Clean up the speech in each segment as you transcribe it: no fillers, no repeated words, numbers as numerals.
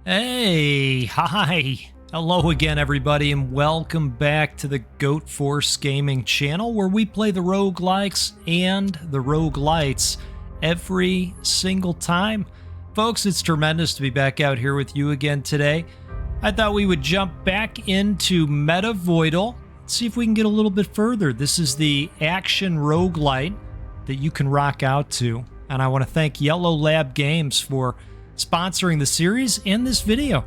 Hey, hi. Hello again, everybody, and welcome back to the Goat Force Gaming channel, where we play the roguelikes and the roguelites every single time. Folks, it's tremendous to be back out here with you again today. I thought we would jump back into Metavoidal, see if we can get a little bit further. This is the action roguelite that you can rock out to, and I want to thank Yellow Lab Games for sponsoring the series and this video.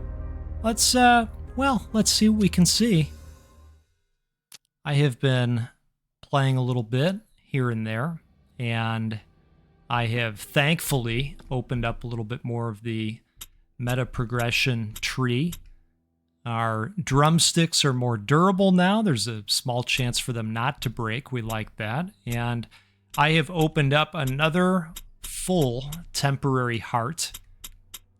Let's see what we can see. I have been playing a little bit here and there, and I have thankfully opened up a little bit more of the meta progression tree. Our drumsticks are more durable now. There's a small chance for them not to break. We like that. And I have opened up another full temporary heart.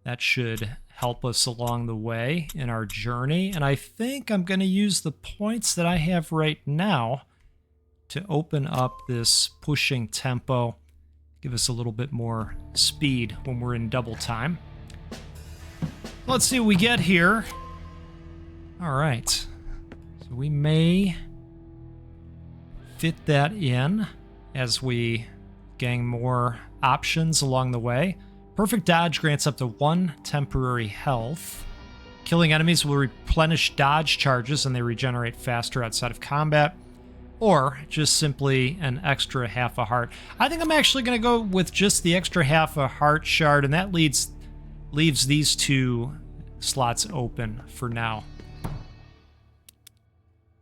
That should help us along the way in our journey. And I think I'm going to use the points that I have right now to open up this pushing tempo, give us a little bit more speed when we're in double time. Let's see what we get here. All right. So we may fit that in as we gain more options along the way. Perfect dodge grants up to 1 temporary health. Killing enemies will replenish dodge charges and they regenerate faster outside of combat. Or just simply an extra half a heart. I think I'm actually going to go with just the extra half a heart shard, and that leaves these two slots open for now.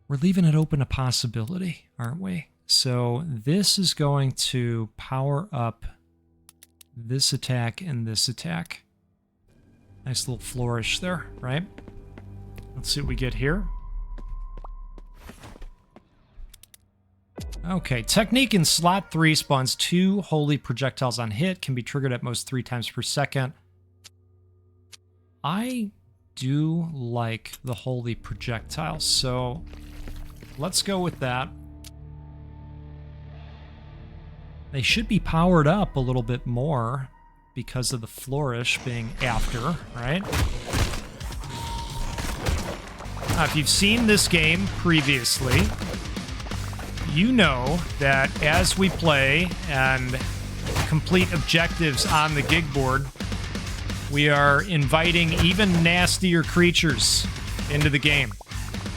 We're leaving it open a possibility, aren't we? So this is going to power up this attack and this attack. Nice little flourish there, right? Let's see what we get here. Okay, technique in slot 3 spawns 2 holy projectiles on hit, can be triggered at most 3 times per second. I do like the holy projectiles, so let's go with that. They should be powered up a little bit more because of the flourish being after, right? Now, if you've seen this game previously, you know that as we play and complete objectives on the gig board, we are inviting even nastier creatures into the game.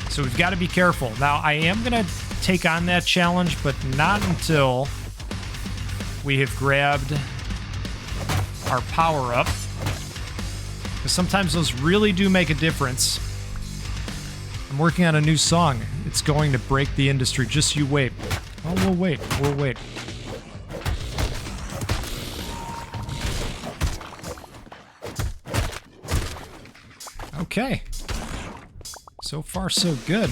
So we've got to be careful. Now, I am going to take on that challenge, but not until we have grabbed our power-up, because sometimes those really do make a difference. I'm working on a new song. It's going to break the industry. Just you wait. Oh, we'll wait. We'll wait. Okay. So far, so good.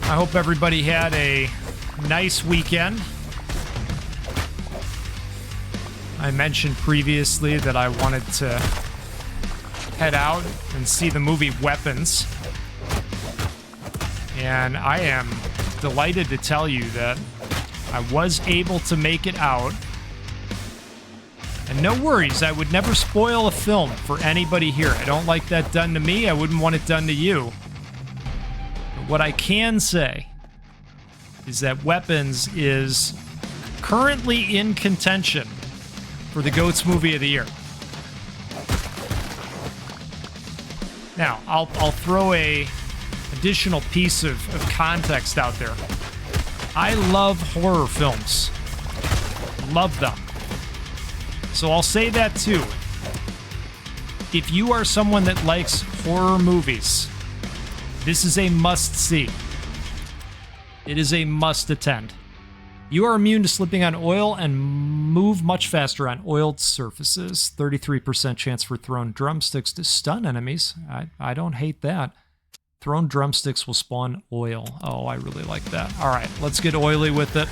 I hope everybody had a nice weekend. I mentioned previously that I wanted to head out and see the movie Weapons. And I am delighted to tell you that I was able to make it out. And no worries, I would never spoil a film for anybody here. I don't like that done to me. I wouldn't want it done to you. But what I can say is that Weapons is currently in contention for the GOATS Movie of the Year. Now, I'll throw a additional piece of context out there. I love horror films. Love them. So I'll say that too. If you are someone that likes horror movies, this is a must-see. It is a must-attend. You are immune to slipping on oil and move much faster on oiled surfaces. 33% chance for thrown drumsticks to stun enemies. I don't hate that. Thrown drumsticks will spawn oil. Oh, I really like that. All right, let's get oily with it.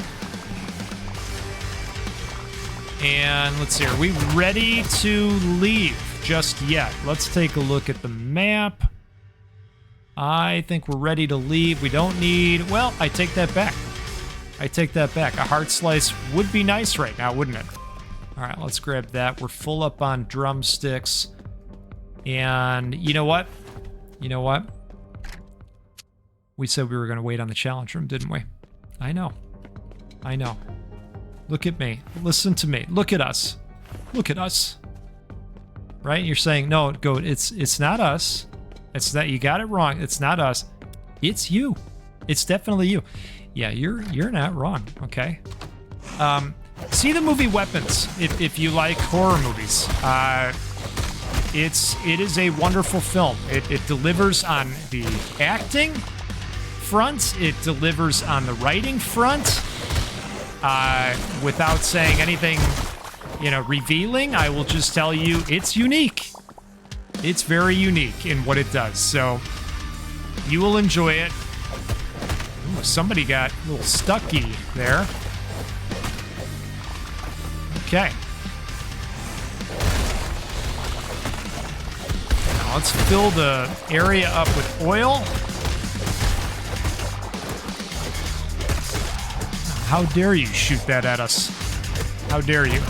And let's see, are we ready to leave just yet? Let's take a look at the map. I think we're ready to leave. We don't need... Well, I take that back. I take that back. A heart slice would be nice right now, wouldn't it? All right, let's grab that. We're full up on drumsticks. And you know what? You know what? We said we were going to wait on the challenge room, didn't we? I know. I know. Look at me. Listen to me. Look at us. Look at us. Right? You're saying, no, Goat, it's not us. It's that you got it wrong. It's not us. It's you. It's definitely you. Yeah, you're not wrong, okay? See the movie Weapons if you like horror movies. It is a wonderful film. It delivers on the acting front. It delivers on the writing front. Without saying anything, revealing, I will just tell you it's unique. It's very unique in what it does. So you will enjoy it. Ooh, somebody got a little stucky there. Okay. Now let's fill the area up with oil. How dare you shoot that at us? How dare you?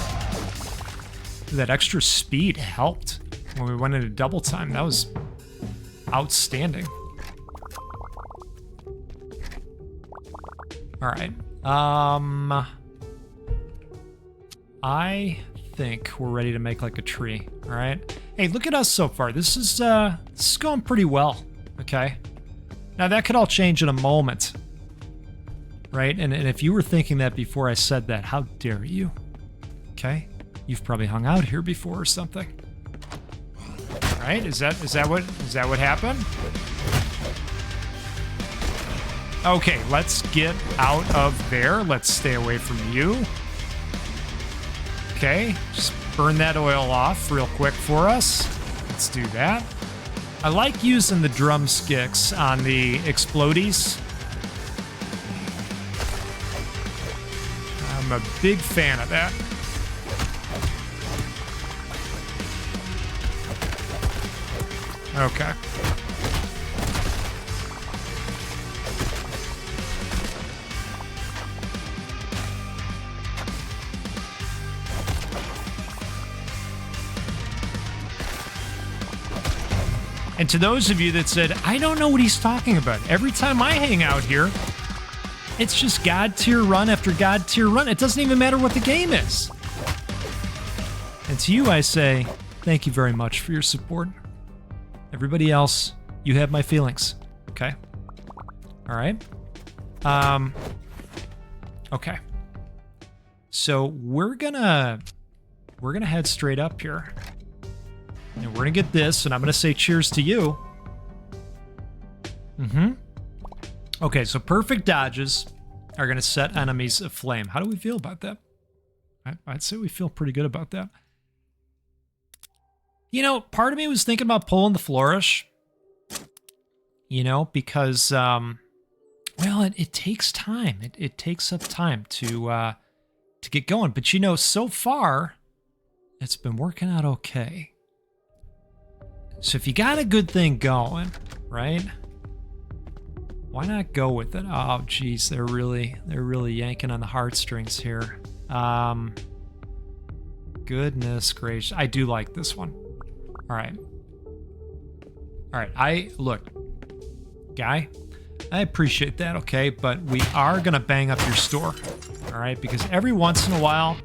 That extra speed helped when we went into double time. That was outstanding. All right. I think we're ready to make like a tree. All right. Hey, look at us so far. This is going pretty well. Okay. Now that could all change in a moment. Right? And if you were thinking that before I said that, how dare you? Okay? You've probably hung out here before or something. Right? Is that what happened? Okay, let's get out of there. Let's stay away from you. Okay, just burn that oil off real quick for us. Let's do that. I like using the drumsticks on the explodies. I'm a big fan of that. Okay. And to those of you that said, I don't know what he's talking about. Every time I hang out here, it's just God tier run after God tier run. It doesn't even matter what the game is. And to you, I say, thank you very much for your support. Everybody else, you have my feelings. Okay? All right? Okay. So we're gonna head straight up here. And we're gonna get this, and I'm gonna say cheers to you. Okay, so perfect dodges are gonna set enemies aflame. How do we feel about that? I'd say we feel pretty good about that. Part of me was thinking about pulling the flourish. Because, well, it takes time. It takes up time to get going. But so far, it's been working out okay. So if you got a good thing going, right? Why not go with it? Oh, geez, they're really yanking on the heartstrings here. Goodness gracious, I do like this one. All right. Look, guy, I appreciate that, okay? But we are gonna bang up your store, all right? Because every once in a while,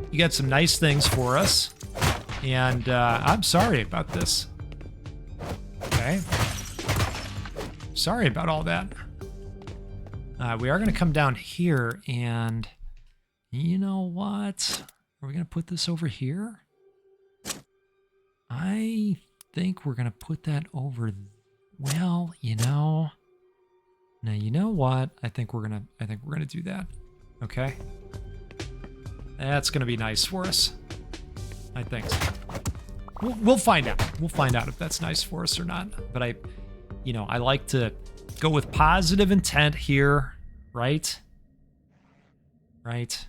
you got some nice things for us. And I'm sorry about this. Okay. Sorry about all that. We are going to come down here and... You know what? Are we going to put this over here? I think we're going to put that over... Well, Now, you know what? I think we're going to do that. Okay? That's going to be nice for us. I think so. We'll find out. We'll find out if that's nice for us or not. But I like to go with positive intent here, right? Right?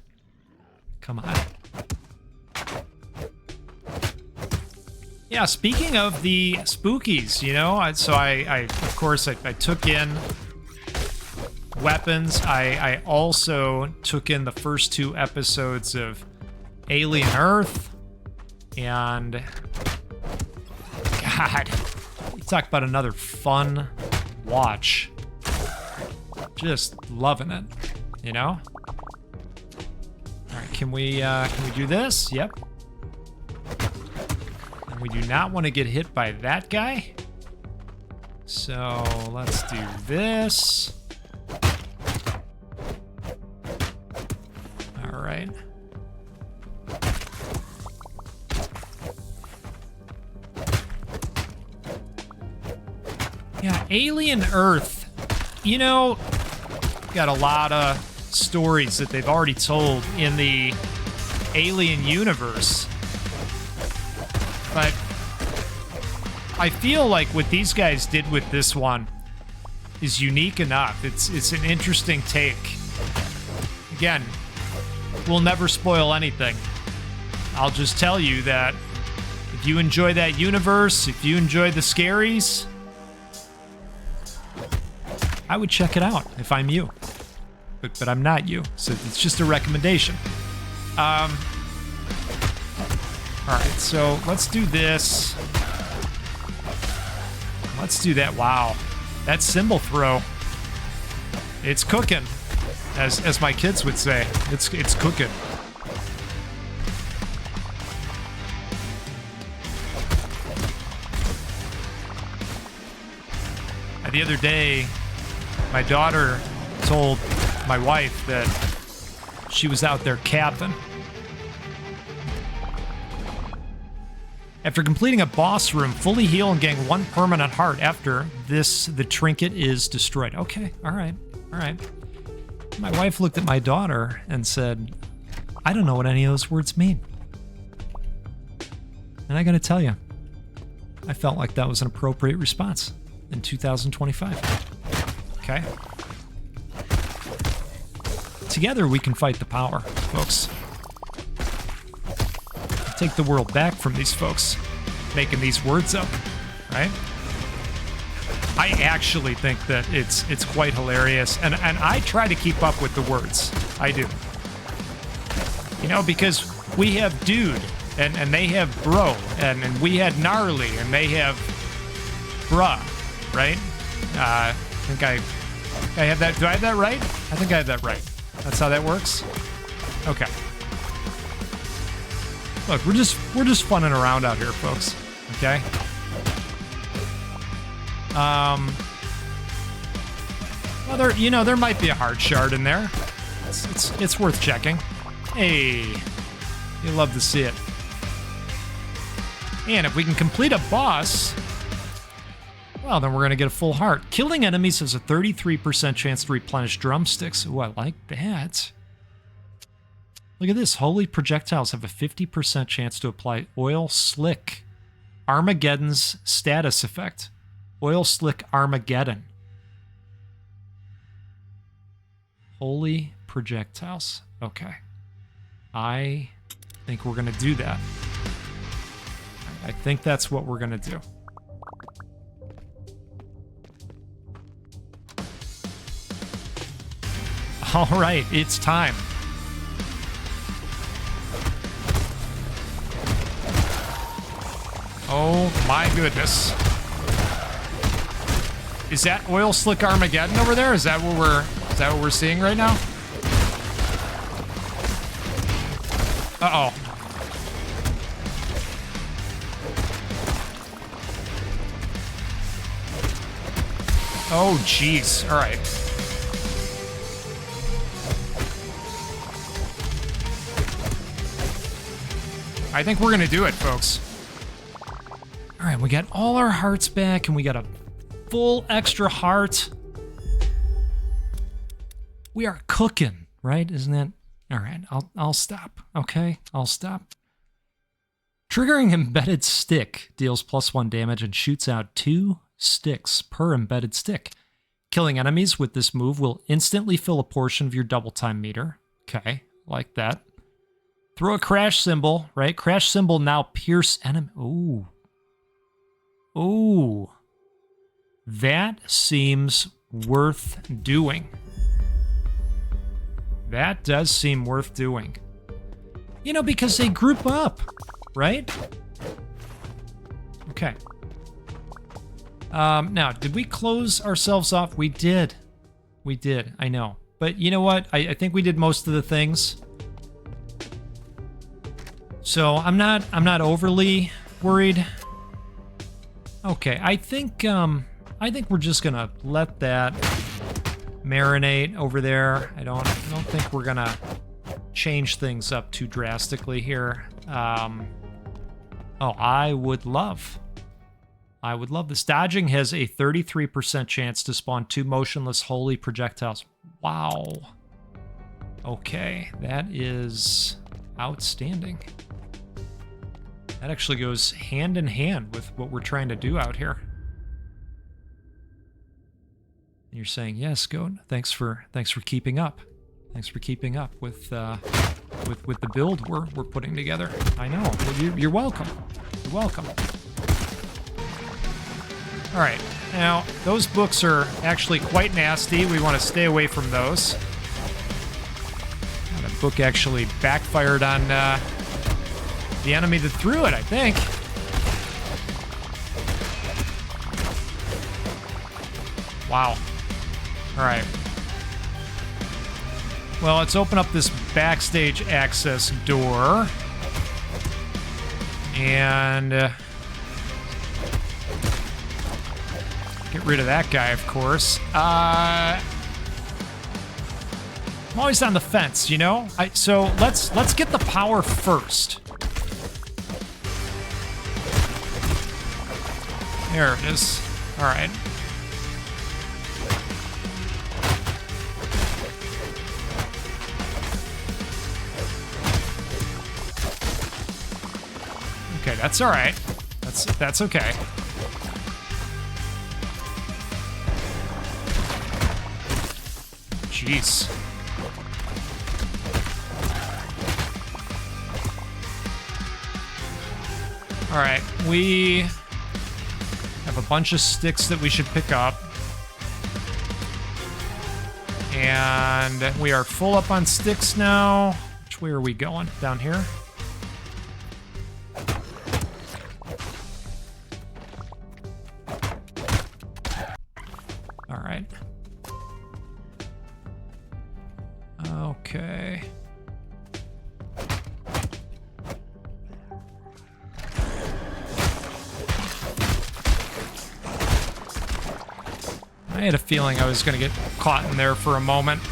Come on. Yeah, speaking of the spookies, I of course took in weapons. I also took in the first 2 episodes of Alien Earth. And God. You talk about another fun watch. Just loving it, you know? All right, can we do this? Yep. And we do not want to get hit by that guy. So let's do this. All right. Yeah, Alien Earth. You know, got a lot of stories that they've already told in the Alien universe. But I feel like what these guys did with this one is unique enough. It's an interesting take. Again, we'll never spoil anything. I'll just tell you that if you enjoy that universe, if you enjoy the scaries, I would check it out if I'm you. But I'm not you, so it's just a recommendation. All right, so let's do this. Let's do that. Wow, that cymbal throw. It's cooking, as my kids would say. It's cooking. The other day, my daughter told my wife that she was out there capping. After completing a boss room, fully heal and gain 1 permanent heart. After this, the trinket is destroyed. Okay, all right. My wife looked at my daughter and said, I don't know what any of those words mean. And I gotta tell you, I felt like that was an appropriate response in 2025. Okay? Together we can fight the power, folks. Take the world back from these folks making these words up, right? I actually think that it's quite hilarious, and I try to keep up with the words. I do. You know, because we have dude, and they have bro, and we had gnarly, and they have bruh, right? I think I have that. Do I have that right? I think I have that right. That's how that works? Okay. Look, we're just funning around out here, folks. Okay? Well, there might be a heart shard in there. It's worth checking. Hey, you love to see it. And if we can complete a boss, well, then we're gonna get a full heart. Killing enemies has a 33% chance to replenish drumsticks. Ooh, I like that. Look at this. Holy projectiles have a 50% chance to apply Oil Slick Armageddon's status effect. Oil Slick Armageddon. Holy projectiles. Okay. I think we're going to do that. I think that's what we're going to do. All right, it's time. Oh my goodness. Is that Oil Slick Armageddon over there? Is that what we're seeing right now? Uh-oh. Oh jeez. All right. I think we're gonna do it, folks. All right, we got all our hearts back, and we got a full extra heart. We are cooking, right? Isn't that? All right, I'll stop, okay? I'll stop. Triggering embedded stick deals +1 damage and shoots out 2 sticks per embedded stick. Killing enemies with this move will instantly fill a portion of your double time meter. Okay, like that. Throw a crash symbol, right? Crash symbol now pierce enemy. Ooh. Ooh. That seems worth doing. That does seem worth doing. You know, because they group up, right? Okay. Now, did we close ourselves off? We did. We did, I know. But you know what? I think we did most of the things. So I'm not overly worried. Okay, I think we're just gonna let that marinate over there. I don't think we're gonna change things up too drastically here. Oh, I would love this. Dodging has a 33% chance to spawn 2 motionless holy projectiles. Wow. Okay, that is outstanding. That actually goes hand in hand with what we're trying to do out here. And you're saying, yes, Goat. Thanks for keeping up. Thanks for keeping up with the build we're putting together. I know. You're welcome. You're welcome. All right. Now, those books are actually quite nasty. We want to stay away from those. That book actually backfired on the enemy that threw it, I think. Wow. All right. Well, let's open up this backstage access door. And get rid of that guy, of course. I'm always on the fence, you know? So let's get the power first. There it is. All right. Okay, that's all right. That's okay. Jeez. All right, we have a bunch of sticks that we should pick up. And we are full up on sticks now. Which way are we going? Down here? All right. Okay. I had a feeling I was going to get caught in there for a moment.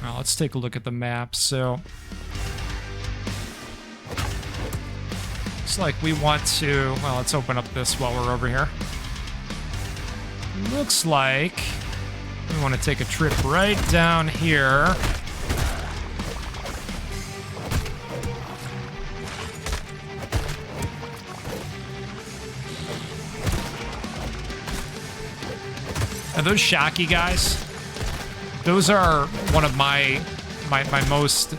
Well, let's take a look at the map. So, looks like we want to... Well, let's open up this while we're over here. Looks like we want to take a trip right down here. Now those Shocky guys, those are one of my most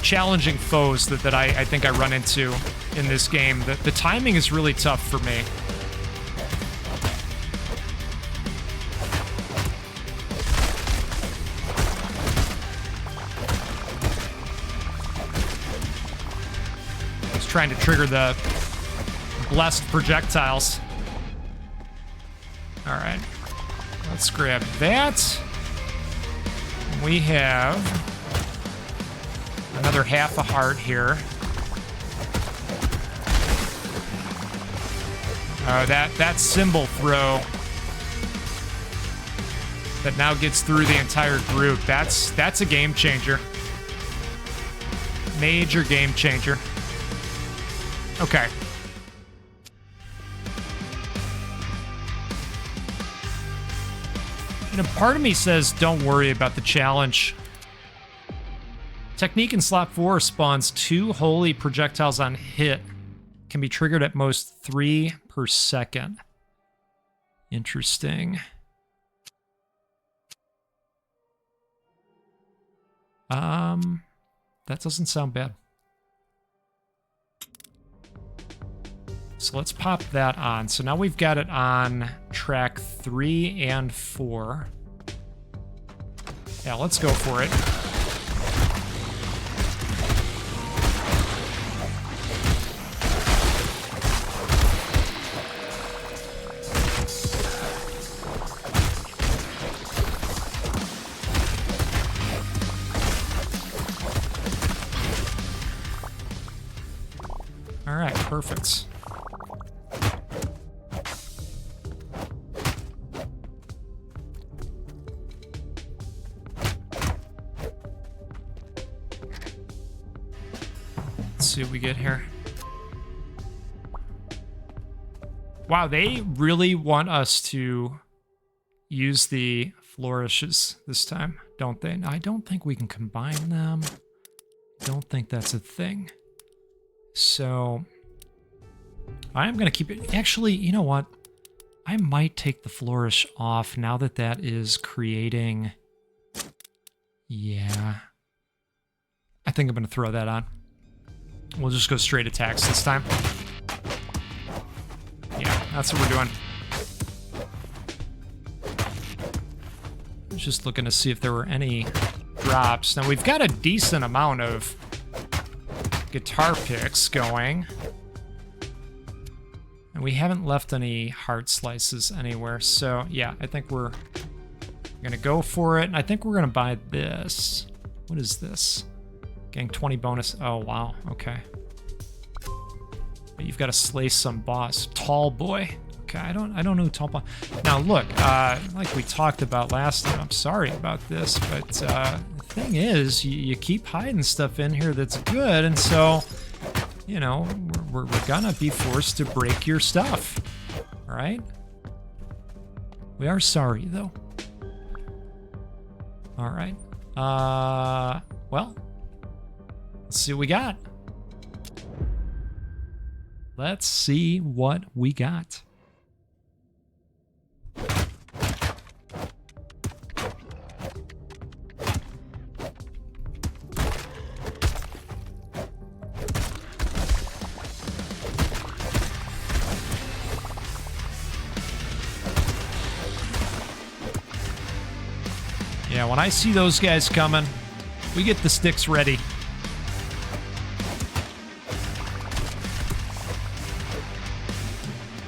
challenging foes that I think I run into in this game. The timing is really tough for me. I was trying to trigger the blessed projectiles. All right, let's grab that. We have another half a heart here. Oh, that symbol throw that now gets through the entire group. That's a game changer. Major game changer. Okay. And a part of me says, don't worry about the challenge. Technique in slot 4 spawns 2 holy projectiles on hit. Can be triggered at most 3 per second. Interesting. That doesn't sound bad. So let's pop that on. So now we've got it on track 3 and 4. Yeah, let's go for it. All right, perfect. Let's see what we get here. Wow, they really want us to use the flourishes this time, don't they? I don't think we can combine them. Don't think that's a thing. So I'm going to keep it. Actually, you know what? I might take the flourish off now that that is creating. Yeah. I think I'm going to throw that on. We'll just go straight attacks this time. Yeah, that's what we're doing. Just looking to see if there were any drops. Now, we've got a decent amount of guitar picks going. And we haven't left any heart slices anywhere. So, yeah, I think we're going to go for it. And I think we're going to buy this. What is this? Getting 20 bonus. Oh, wow. Okay. But you've got to slay some boss. Tall boy. Okay, I don't know who Tall Boy. Now, look, like we talked about last time, I'm sorry about this, but the thing is, you keep hiding stuff in here that's good, and so, you know, we're gonna be forced to break your stuff. All right? We are sorry, though. All right. Well, let's see what we got. Let's see what we got. Yeah, when I see those guys coming, we get the sticks ready.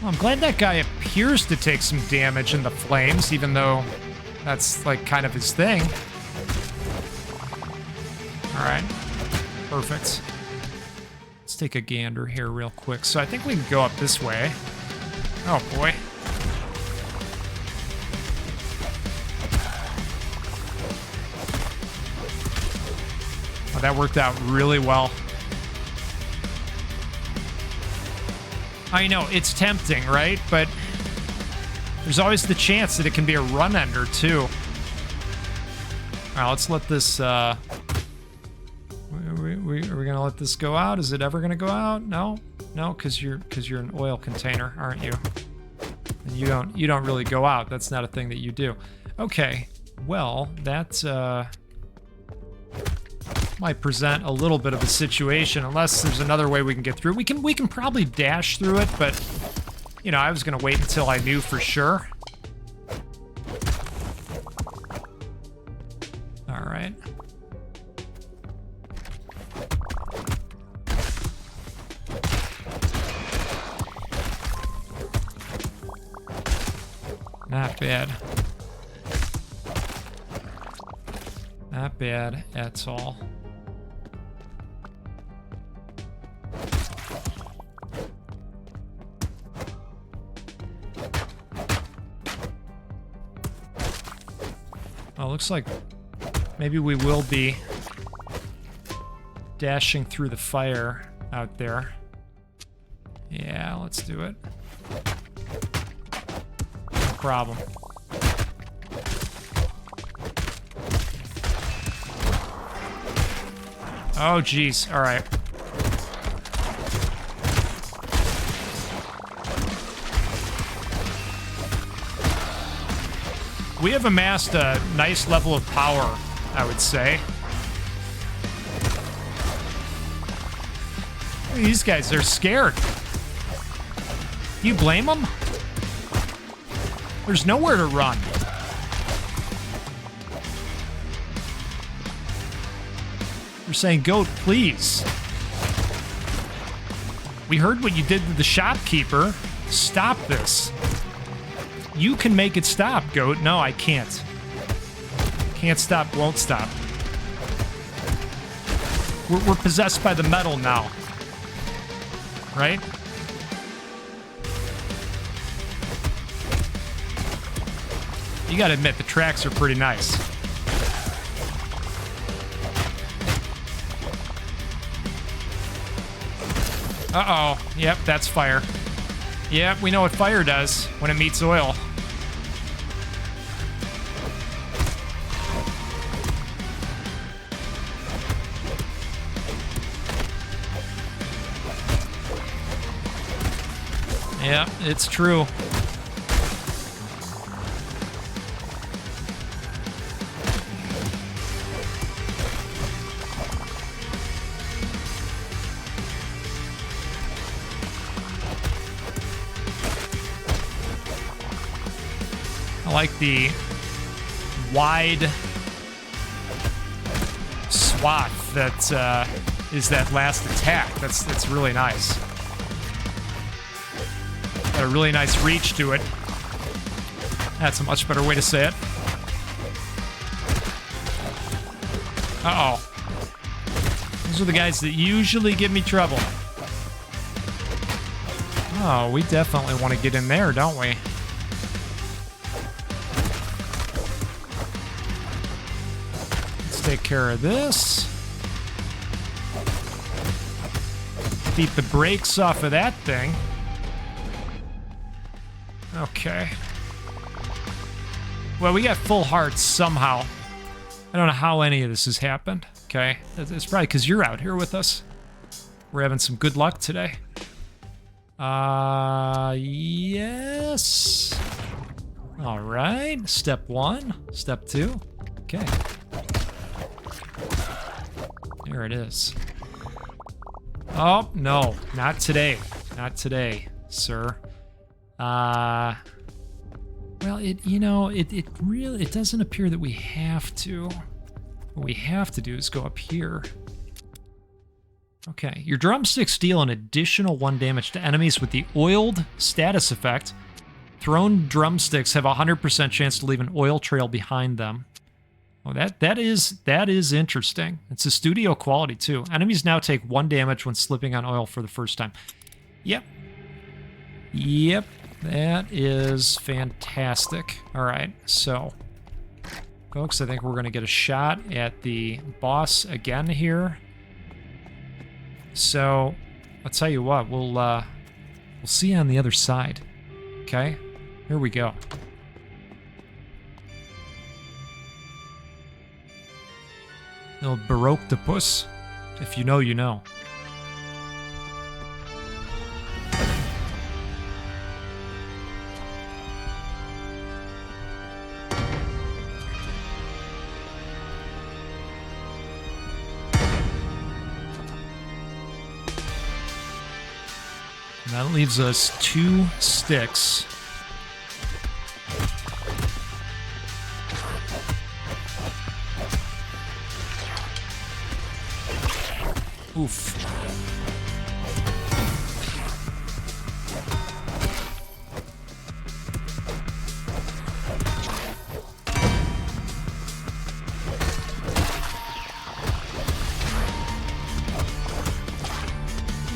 Well, I'm glad that guy appears to take some damage in the flames, even though that's like kind of his thing. All right, perfect. Let's take a gander here real quick. So I think we can go up this way. Oh boy. Oh, that worked out really well. I know, it's tempting, right? But there's always the chance that it can be a run ender, too. All right, let's let this... Are we gonna let this go out? Is it ever gonna go out? No? No, because you're an oil container, aren't you? And you don't really go out. That's not a thing that you do. Okay, well, that... might present a little bit of a situation unless there's another way we can get through. We can probably dash through it, but you know, I was gonna wait until I knew for sure. All right. Not bad. Not bad at all. Oh, looks like maybe we will be dashing through the fire out there. Yeah, let's do it. No problem. Oh, geez. All right. We have amassed a nice level of power, I would say. These guys, they're scared. You blame them? There's nowhere to run. We're saying, Goat, please. We heard what you did to the shopkeeper. Stop this. You can make it stop, Goat. No, I can't. Can't stop, won't stop. We're possessed by the metal now. Right? You gotta admit, the tracks are pretty nice. Uh-oh. Yep, that's fire. Yep, we know what fire does when it meets oil. Yeah, it's true. I like the wide swath that is that last attack. That's really nice. Got a really nice reach to it. That's a much better way to say it. Uh-oh. Those are the guys that usually give me trouble. Oh, we definitely want to get in there, don't we? Let's take care of this. Beat the brakes off of that thing. Okay. Well, we got full hearts somehow. I don't know how any of this has happened. Okay. It's probably because you're out here with us. We're having some good luck today. Yes. All right. Step 1. Step 2. Okay. There it is. Oh, no. Not today. Not today, sir. Well, it really doesn't appear that we have to. What we have to do is go up here. Okay, your drumsticks deal an additional 1 damage to enemies with the oiled status effect. Thrown drumsticks have a 100% chance to leave an oil trail behind them. Oh, that is interesting. It's a studio quality too. Enemies now take 1 damage when slipping on oil for the first time. Yep. Yep. That is fantastic. All right, so, folks, I think we're going to get a shot at the boss again here. So, I'll tell you what, we'll see you on the other side. Okay, here we go. Little Baroquetopus. If you know, you know. And that leaves us 2 sticks. Oof.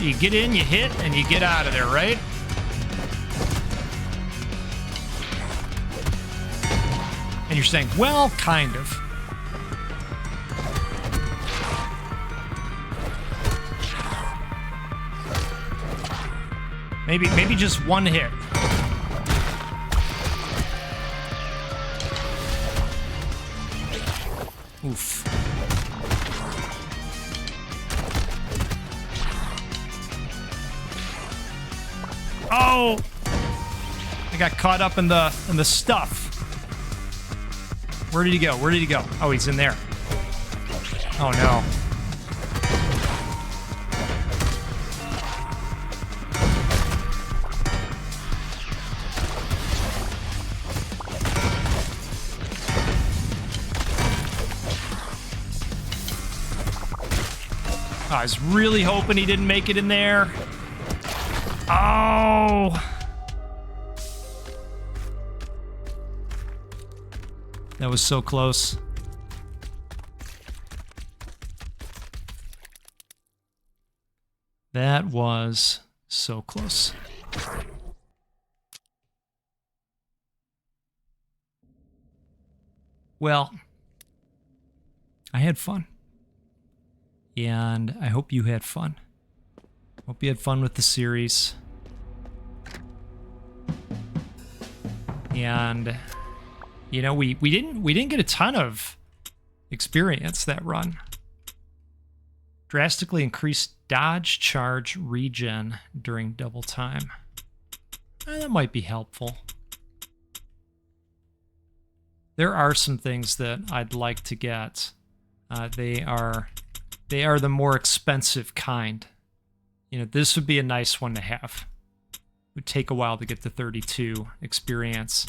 You get in, you hit, and you get out of there, right? And you're saying, well, kind of. Maybe just 1 hit. Oof. Oh! I got caught up in the stuff. Where did he go? Where did he go? Oh, he's in there. Oh no. I was really hoping he didn't make it in there. Oh! That was so close. That was so close. Well, I had fun. And I hope you had fun. Hope you had fun with the series. And you know, we didn't get a ton of experience that run. Drastically increased dodge, charge, regen during double time. That might be helpful. There are some things that I'd like to get. They are the more expensive kind. You know, this would be a nice one to have. It would take a while to get to 32 experience.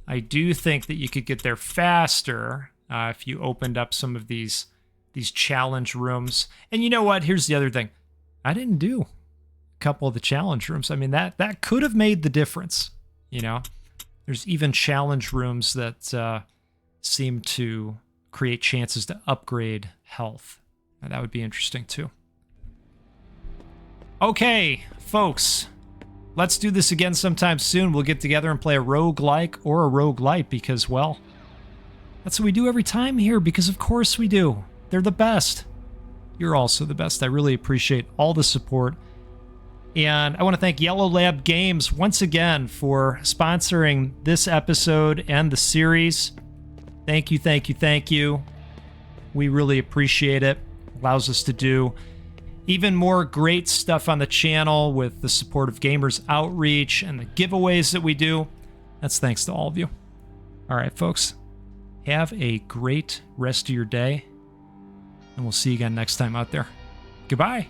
I do think that you could get there faster if you opened up some of these challenge rooms. And you know what? Here's the other thing. I didn't do a couple of the challenge rooms. I mean, that could have made the difference. You know, there's even challenge rooms that seem to create chances to upgrade health. Now, that would be interesting too. Okay, folks. Let's do this again sometime soon. We'll get together and play a roguelike or a roguelite because, well, that's what we do every time here because, of course, we do. They're the best. You're also the best. I really appreciate all the support. And I want to thank Yellow Lab Games once again for sponsoring this episode and the series. Thank you, thank you, thank you. We really appreciate it. Allows us to do even more great stuff on the channel with the support of Gamers Outreach and the giveaways that we do. That's thanks to all of you. All right, folks. Have a great rest of your day. And we'll see you again next time out there. Goodbye.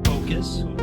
Focus.